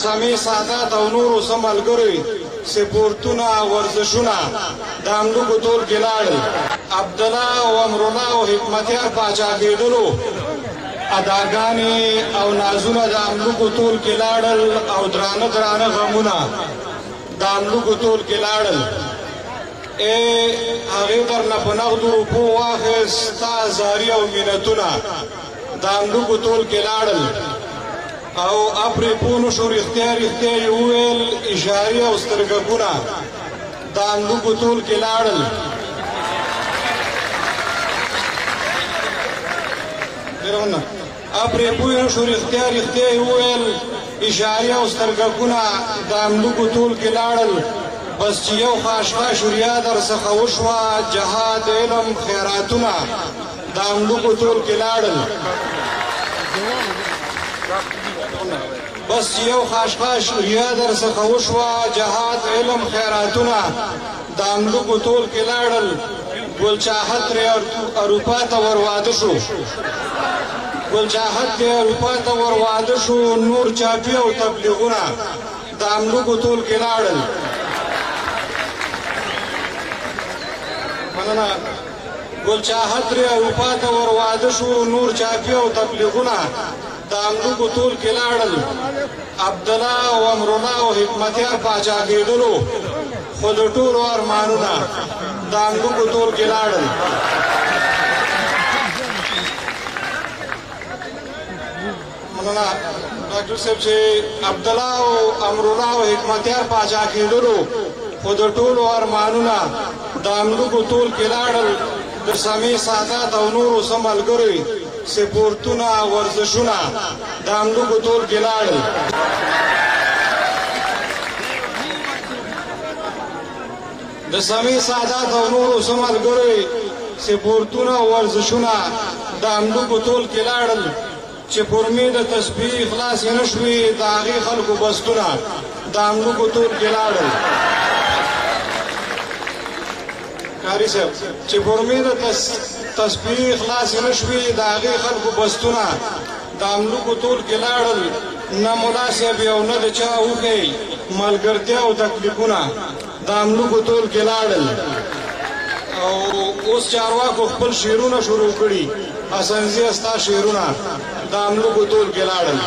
سامي سادات او نورو سملګري سپورتونه ورزشونه د املوکو ټول کې لاړل. عبدالله او امرالله او حکمتیار پاچا کېدلو اداګانې او نازونه د املوکو ټول کې لاړل او درانه درانه غمونه د املوکو ټول کې لاړل. هغې درنه په نغدو روپو واخیست ستا زاري او منتونه د املوکو ټول کې لاړل او اپرې پوه نه شو رښتیا رښتیا یې وویل اشارې او سترګکونه د املوکو ټول کې لاړل. اپرې پوه نه شو رښتیا رښتیا یې وویل اشارې او سترګکونه د املوکو ټول کې لاړل. بس چې یو خاشخاش وریا در څخه وشوه جهاد علم خیراتونه د املوکو ټول کې لاړل. بس یو خاشخاش وریا در څخه وشوه جهاد علم خیراتونه د املوکو ټول کې لاړل. ګل چاحت ترې اروپا ته ور واده شو ګل چاحت ترې اروپا ته ور واده شو نور چاپي او تبلیغونه د املوکو ټول کې لاړل. مننه. ګل چاحت ترې اروپا ته ور واده شو نور چاپي او تبلیغونه د املوکو ټول کې لاړل. عبدالله او امرالله او حکمتیار پاچا کېدلو خو د ټولو ارمانونه د املوکو ټول کې لاړل. مننه ډاکټر صاحب چې عبدالله او امرالله او حکمتیار پاچا کېدلو خو د ټولو ارمانونه د املوکو ټول کې لاړل. د سامي سادات او نورو سملګري سپورتونه ورزشونه د املوکو ټول کې لاړل. د سامي سادات او نورو سملګري سپورتونه ورزشونه د املوکو ټول کې لاړل. چې پرمې د تسبیح خلاص یې نه شوې د هغې خلکو بستونه د املوکو ټول کې لاړل. کاري صاحب چې پرمې د تسبیح خلاص یې نه شوې د هغې خلکو بستونه د املوکو ټول کې لاړل. نه ملا صاحب او نه د چا اوښی ملګرتیا او تکلیفونه د املوکو ټول کې لاړل. او اوس چارواکو خپل شعرونه شروع کړي حسن زی ستا شعرونه د املوکو ټول کې لاړل.